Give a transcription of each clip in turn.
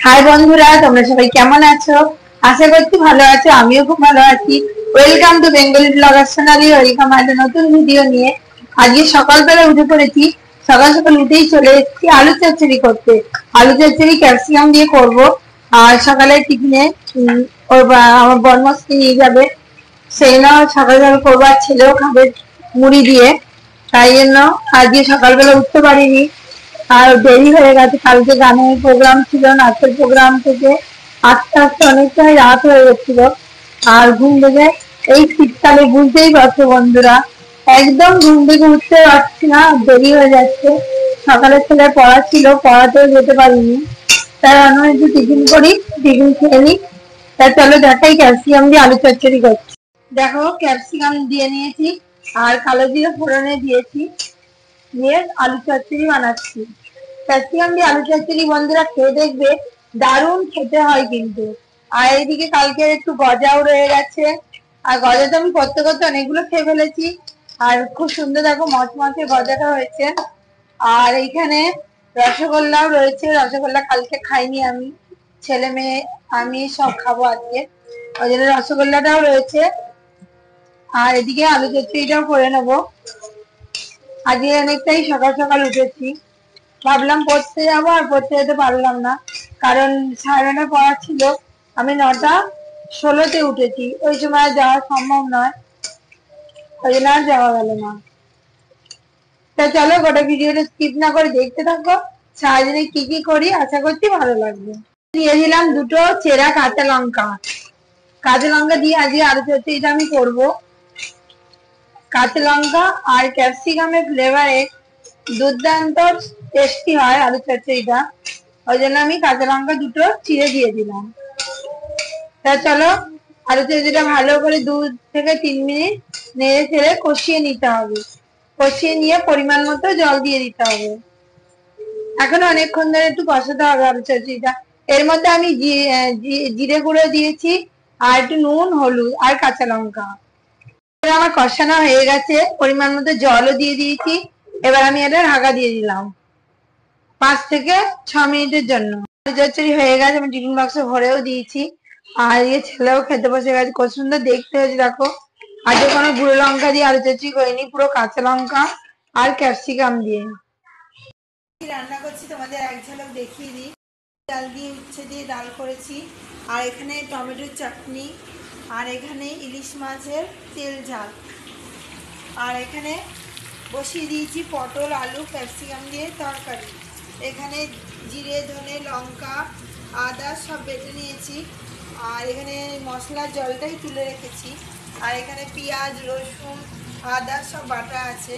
High বন্ধুরা, তোমরা সবাই কেমন আছো? আশা করছি ভালো আছো। আমিও খুব ভালো আছি। Welcome to Bengali blogger Sonali. Welcome একটা নতুন ভিডিও নিয়ে। আজকে সকালবেলা উঠে পড়েছি। সকাল সকাল উঠেই চলে এসেছি আলু চচ্চড়ি করতে। আলু চচ্চড়ি ক্যাপসিকাম দিয়ে করব। আর সকালে টিফিনে আমার বরমশাই নিয়ে যাবে, সেই না সকাল সকাল করবো। আর ছেলেও খাবে মুড়ি দিয়ে। তাই জন্য আজকে সকালবেলা উঠতে পারিনি, আর দেরি হয়ে গেছে। কালকে গানের প্রোগ্রাম ছিল, নাচের প্রোগ্রাম থেকে আস্তে আস্তে অনেকটাই রাত হয়ে গেছিল। আর ঘুম থেকে এই শীতকালে বুঝতেই পারছো বন্ধুরা, একদম ঘুম থেকে উঠতে পারছি না, দেরি হয়ে যাচ্ছে। সকালে ছেলে পড়া ছিল, পড়াতেও যেতে পারিনি। তাই আমি একটু টিফিন করি, টিফিন খেয়ে নিই। তাই চলো দেখাই ক্যালসিয়াম দিয়ে আলু চচ্চড়ি করছি। দেখো, ক্যাপসিকাম দিয়ে নিয়েছি আর কালো জিরে ফোড়নে দিয়েছি, দিয়ে আলু চচ্চড়ি বানাচ্ছি। ক্যাপসিকাম দিয়ে আলু চচ্চড়ি বন্ধুরা খেয়ে দেখবে, দারুণ খেতে হয় কিন্তু। আর এইদিকে কালকে একটু গজাও রয়ে গেছে, আর গজা তো আমি করতে করতে অনেকগুলো খেয়ে ফেলেছি। আর খুব সুন্দর দেখো মচমচে গজাটা হয়েছে। আর এইখানে রসগোল্লাও রয়েছে। রসগোল্লা কালকে খাইনি আমি, ছেলে মেয়ে আমি সব খাবো আজকে, ওই জন্য রসগোল্লাটাও রয়েছে। আর এদিকে আলু চচ্চড়িটাও করে নেবো। আজকে অনেকটাই সকাল সকাল উঠেছি, ভাবলাম পড়তে যাবো, আর পড়তে যেতে পারলাম না, কারণ 9:30 পড়া ছিল। আমি 9:16 উঠেছি, ওই সময় যাওয়া সম্ভব নয়, ওই জন্য আর যাওয়া গেল না। তা চলো গোটা ভিডিওটা স্কিপ না করে দেখতে থাকো। সারাদিনে কি কি করি, আশা করছি ভালো লাগবে। দিয়ে দিলাম দুটো চেরা কাঁচা লঙ্কা। কাঁচা লঙ্কা দিয়ে আজকে আলু চচ্চড়িটা আমি করবো। কাঁচা লঙ্কা আর ক্যাপসিকামের ফ্লেভারে দুর্দান্ত টেস্টি হয় আলু চচ্চড়িটা, ওই জন্য আমি কাঁচা লঙ্কা দুটো চিড়ে দিয়ে দিলাম। তা চলো আলু চচ্চড়িটা ভালো করে 2 থেকে 3 মিনিট নেড়ে ছেড়ে কষিয়ে নিতে হবে। কষিয়ে নিয়ে পরিমাণ মতো জল দিয়ে দিতে হবে। এখন অনেকক্ষণ ধরে একটু কষাতে হবে আলু চচ্চড়িটা। এর মধ্যে আমি জিরে গুঁড়ো দিয়েছি, আর একটু নুন, হলুদ আর কাঁচা লঙ্কা। আমার কষানো হয়ে গেছে, পরিমাণ মতো জলও দিয়ে দিয়েছি। এবার আমি এটা ঢাকা দিয়ে দিলাম 5 থেকে 6 মিনিটের জন্য। চচ্চড়ি হয়ে গেছে, আমি টিফিন বক্সে ভরেও দিয়েছি। আর ছেলেও খেতে বসে গেছে। কত সুন্দর দেখতে হয়েছে দেখো। আজকে কোনো গুঁড়ো লঙ্কা দিয়ে আলু চচ্চড়ি করিনি, পুরো কাঁচা লঙ্কা আর ক্যাপসিকাম দিয়ে রান্না করছি। তোমাদের এক ঝলক দেখিয়ে দিই। ডাল দিয়ে, উচ্ছে দিয়ে ডাল করেছি, আর এখানে টমেটোর চাটনি, আর এখানে ইলিশ মাছের তেল ঝাল, আর এখানে বসিয়ে দিয়েছি পটল আলু ক্যাপসিকাম দিয়ে তরকারি। এখানে জিরে ধনে লঙ্কা আদা সব বেটে নিয়েছি, আর এখানে মশলার জলটাই তুলে রেখেছি, আর এখানে পেঁয়াজ রসুন আদা সব বাটা আছে।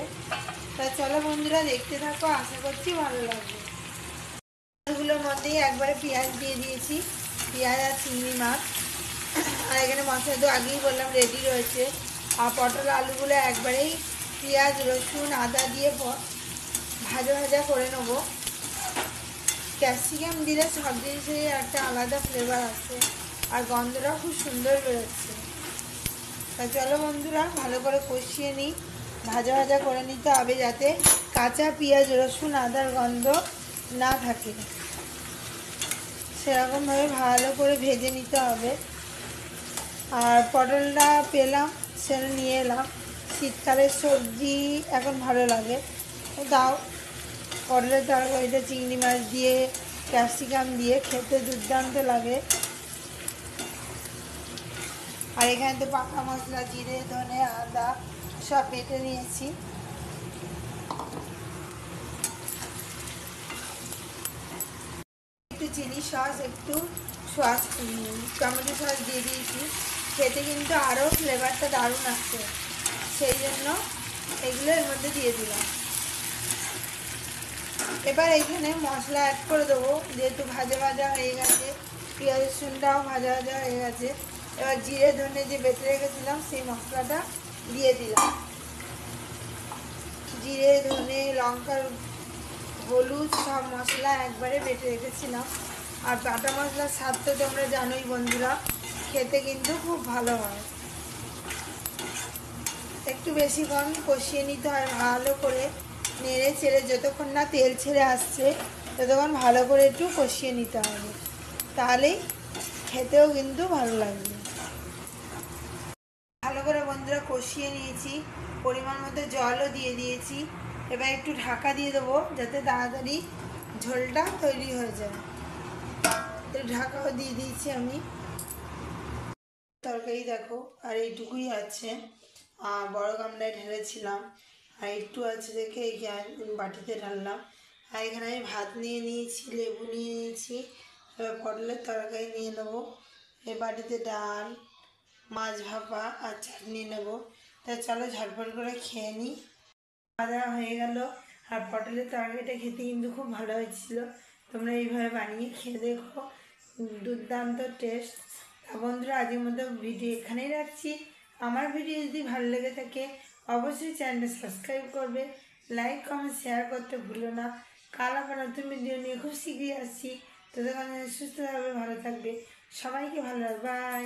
তা চলো বন্ধুরা দেখতে থাকো, আশা করছি ভালো লাগবে। এগুলোর মধ্যেই একবারে পেঁয়াজ দিয়ে দিয়েছি, পেঁয়াজ আর চিংড়ি মাছ। আর এখানে মশলা তো আগেই বললাম রেডি রয়েছে। আর পটল আলুগুলো একবারেই পেঁয়াজ রসুন আদা দিয়ে ভাজা ভাজা করে নেবো। ক্যাপসিকাম দিলে সব জিনিসেরই একটা আলাদা ফ্লেভার আছে, আর গন্ধটাও খুব সুন্দর বেরোচ্ছে। তা চলো বন্ধুরা ভালো করে কষিয়ে নিই, ভাজা ভাজা করে নিতে হবে, যাতে কাঁচা পেঁয়াজ রসুন আদার গন্ধ না থাকে, সেরকমভাবে ভালো করে ভেজে নিতে হবে। আর পটলটা পেলাম, সেটা নিয়ে এলাম। শীতকালের সবজি এখন ভালো লাগে, তাও পটলের তরকারিটা চিংড়ি মাছ দিয়ে ক্যাপসিকাম দিয়ে খেতে দুর্দান্ত লাগে। আর এখানে তো পাকা মশলা জিরে ধনে আদা সব বেটে নিয়েছি। একটু চিলি সস, একটু টমেটো সস দিয়ে দিয়েছি। খেতে কিন্তু আরও ফ্লেভারটা দারুণ আসছে, সেই জন্য এগুলো এর মধ্যে দিয়ে দিলাম। এবার এখানে মশলা অ্যাড করে দেবো, যেহেতু ভাজা ভাজা হয়ে গেছে, পেঁয়াজ রসুনটাও ভাজা ভাজা হয়ে গেছে। এবার জিরে ধনে যে বেটে রেখেছিলাম সেই মশলাটা দিয়ে দিলাম। জিরে ধনে লঙ্কার হলুদ সব মশলা একবারে বেটে রেখেছিলাম। আর বাটা মশলার স্বাদ তো তোমরা জানোই বন্ধুরা, খেতে কিন্তু খুব ভালো হয়। একটু বেশিক্ষণ কষিয়ে নিতে হয়, ভালো করে নেড়ে ছেড়ে, যতক্ষণ না তেল ছেড়ে আসছে ততক্ষণ ভালো করে একটু কষিয়ে নিতে হবে। তাহলেই খেতেও কিন্তু ভালো লাগবে। ভালো করে বন্ধুরা কষিয়ে নিয়েছি, পরিমাণ মতো জলও দিয়ে দিয়েছি। এবার একটু ঢাকা দিয়ে দেবো যাতে তাড়াতাড়ি ঝোলটা তৈরি হয়ে যায়। ঢাকাও দিয়ে দিয়েছি আমি। তরকারি দেখো আর এইটুকুই আছে, বড় গামলায় ঢেলেছিলাম আর একটু আছে দেখে এই বাটিতে ঢাললাম। আর এখানে আমি ভাত নিয়ে নিয়েছি, লেবু নিয়ে নিয়েছি। এবার পটলের তরকারি নিয়ে নেবো। এই বাটিতে ডাল, মাছ ভাপা আর চাটনি নেবো। তাই চলো ঝটপট করে খেয়ে নিই। খাওয়া দাওয়া হয়ে গেল। আর পটলের তরকারিটা খেতে কিন্তু খুব ভালো হয়েছিল। তোমরা এইভাবে বানিয়ে খেয়ে দেখো, দুর্দান্ত টেস্ট। তা বন্ধুরা আজকের মতো ভিডিও এখানেই রাখছি। আমার ভিডিও যদি ভালো লেগে থাকে অবশ্যই চ্যানেলটা সাবস্ক্রাইব করবে, লাইক কমেন্ট শেয়ার করতে ভুলো না। কাল আবার নতুন ভিডিও নিয়ে খুব শীঘ্রই আসছি। তোদের সুস্থ থাকবে, ভালো থাকবে, সবাইকে ভালো লাগবে। বাই।